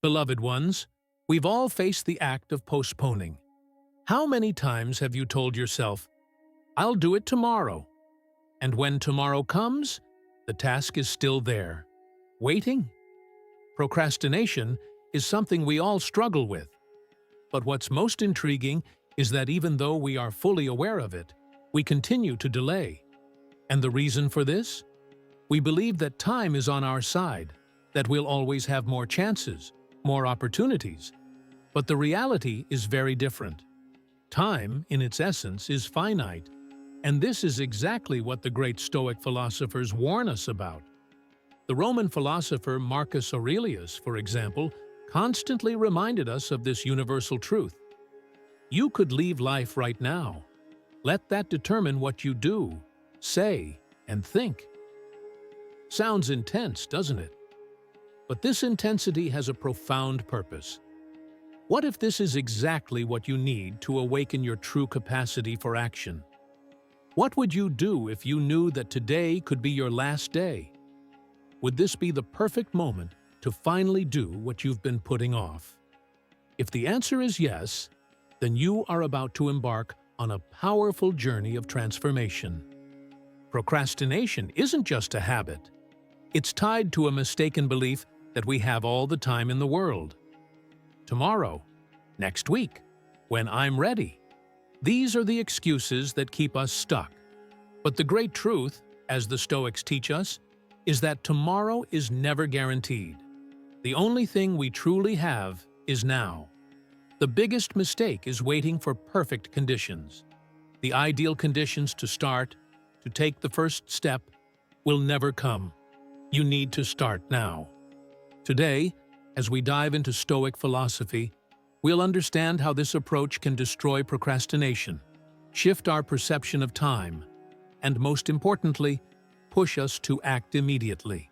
Beloved ones, we've all faced the act of postponing. How many times have you told yourself, "I'll do it tomorrow," and when tomorrow comes, the task is still there, waiting? Procrastination is something we all struggle with. But what's most intriguing is that even though we are fully aware of it, we continue to delay. And the reason for this? We believe that time is on our side, that we'll always have more chances, more opportunities. But the reality is very different. Time, in its essence, is finite, and this is exactly what the great Stoic philosophers warn us about. The Roman philosopher Marcus Aurelius, for example, constantly reminded us of this universal truth. You could leave life right now. Let that determine what you do, say, and think. Sounds intense, doesn't it? But this intensity has a profound purpose. What if this is exactly what you need to awaken your true capacity for action? What would you do if you knew that today could be your last day? Would this be the perfect moment to finally do what you've been putting off? If the answer is yes, then you are about to embark on a powerful journey of transformation. Procrastination isn't just a habit. It's tied to a mistaken belief that we have all the time in the world. Tomorrow, next week, when I'm ready. These are the excuses that keep us stuck. But the great truth, as the Stoics teach us, is that tomorrow is never guaranteed. The only thing we truly have is now. The biggest mistake is waiting for perfect conditions. The ideal conditions to start, to take the first step, will never come. You need to start now. Today, as we dive into Stoic philosophy, we'll understand how this approach can destroy procrastination, shift our perception of time, and most importantly, push us to act immediately.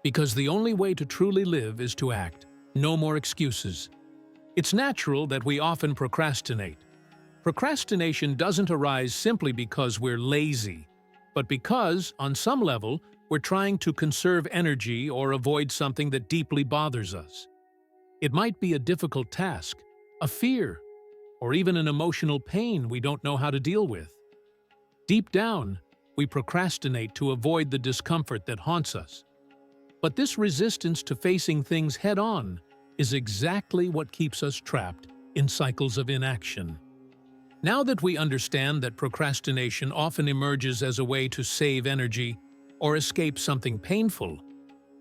Because the only way to truly live is to act, no more excuses. It's natural that we often procrastinate. Procrastination doesn't arise simply because we're lazy, but because, on some level, we're trying to conserve energy or avoid something that deeply bothers us. It might be a difficult task, a fear, or even an emotional pain we don't know how to deal with. Deep down, we procrastinate to avoid the discomfort that haunts us. But this resistance to facing things head-on is exactly what keeps us trapped in cycles of inaction. Now that we understand that procrastination often emerges as a way to save energy or escape something painful,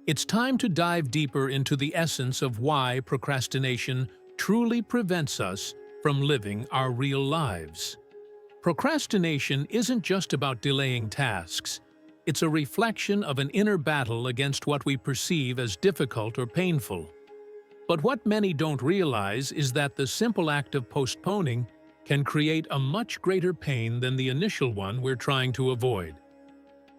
it's time to dive deeper into the essence of why procrastination truly prevents us from living our real lives. Procrastination isn't just about delaying tasks. It's a reflection of an inner battle against what we perceive as difficult or painful. But what many don't realize is that the simple act of postponing can create a much greater pain than the initial one we're trying to avoid.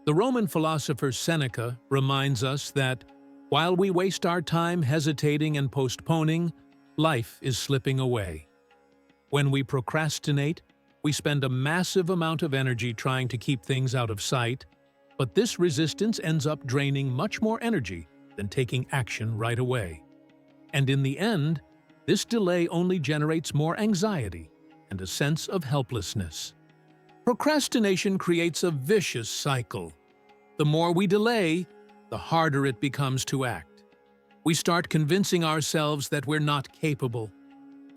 The Roman philosopher Seneca reminds us that while we waste our time hesitating and postponing, life is slipping away. When we procrastinate, we spend a massive amount of energy trying to keep things out of sight, but this resistance ends up draining much more energy than taking action right away. And in the end, this delay only generates more anxiety and a sense of helplessness. Procrastination creates a vicious cycle. The more we delay, the harder it becomes to act. We start convincing ourselves that we're not capable,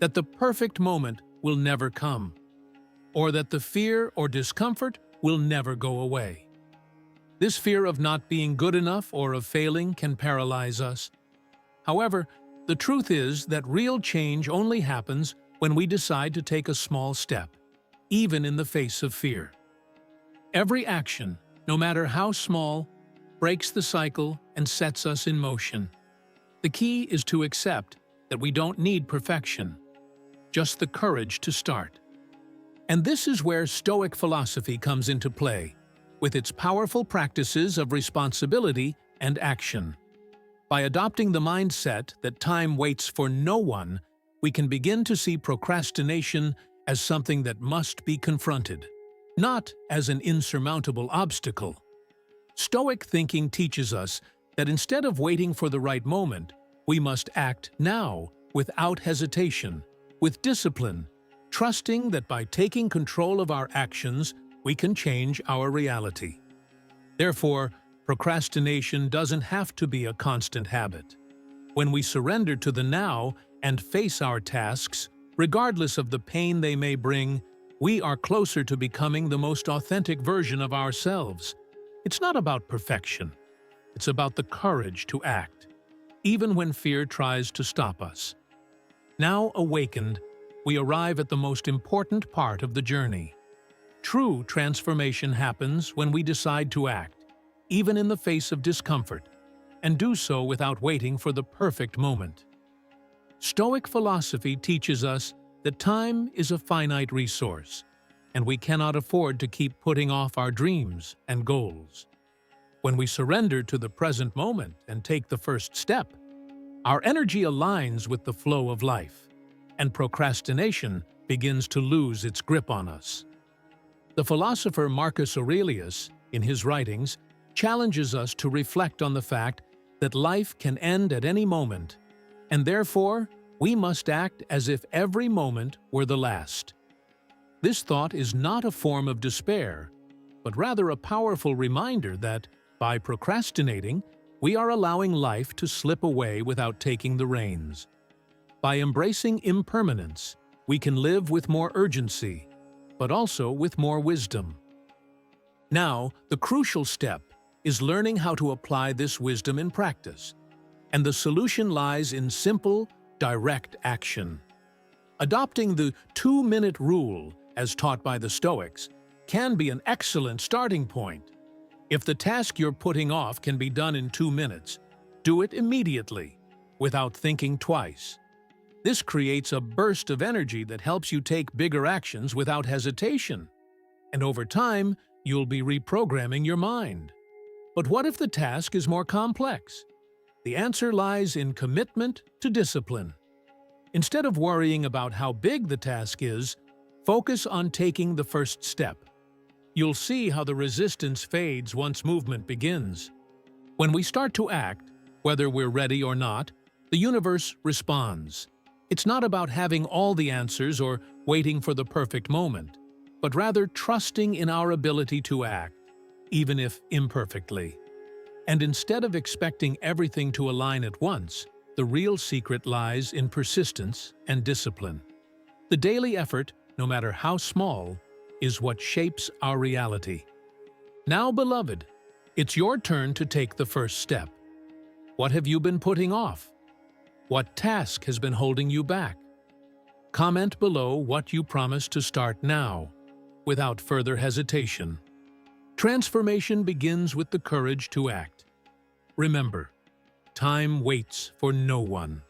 that the perfect moment will never come, or that the fear or discomfort will never go away. This fear of not being good enough or of failing can paralyze us. However, the truth is that real change only happens when we decide to take a small step, even in the face of fear. Every action, no matter how small, breaks the cycle and sets us in motion. The key is to accept that we don't need perfection, just the courage to start. And this is where Stoic philosophy comes into play, with its powerful practices of responsibility and action. By adopting the mindset that time waits for no one, we can begin to see procrastination as something that must be confronted, not as an insurmountable obstacle. Stoic thinking teaches us that instead of waiting for the right moment, We must act now, without hesitation, with discipline, trusting that by taking control of our actions, we can change our reality. Therefore, procrastination doesn't have to be a constant habit. When we surrender to the now and face our tasks, regardless of the pain they may bring, we are closer to becoming the most authentic version of ourselves. It's not about perfection. It's about the courage to act, even when fear tries to stop us. Now awakened, we arrive at the most important part of the journey. True transformation happens when we decide to act, even in the face of discomfort, and do so without waiting for the perfect moment. Stoic philosophy teaches us that time is a finite resource, and we cannot afford to keep putting off our dreams and goals. When we surrender to the present moment and take the first step, our energy aligns with the flow of life, and procrastination begins to lose its grip on us. The philosopher Marcus Aurelius, in his writings, challenges us to reflect on the fact that life can end at any moment, and therefore, we must act as if every moment were the last. This thought is not a form of despair, but rather a powerful reminder that, by procrastinating, we are allowing life to slip away without taking the reins. By embracing impermanence, we can live with more urgency, but also with more wisdom. Now, the crucial step is learning how to apply this wisdom in practice, and the solution lies in simple, direct action. Adopting the 2-minute rule, as taught by the Stoics, can be an excellent starting point. If the task you're putting off can be done in 2 minutes, do it immediately, without thinking twice. This creates a burst of energy that helps you take bigger actions without hesitation. And over time, you'll be reprogramming your mind. But what if the task is more complex? The answer lies in commitment to discipline. Instead of worrying about how big the task is, focus on taking the first step. You'll see how the resistance fades once movement begins. When we start to act, whether we're ready or not, the universe responds. It's not about having all the answers or waiting for the perfect moment, but rather trusting in our ability to act, even if imperfectly. And instead of expecting everything to align at once, the real secret lies in persistence and discipline. The daily effort, no matter how small, is what shapes our reality. Now, beloved, it's your turn to take the first step. What have you been putting off? What task has been holding you back? Comment below what you promise to start now, without further hesitation. Transformation begins with the courage to act. Remember, time waits for no one.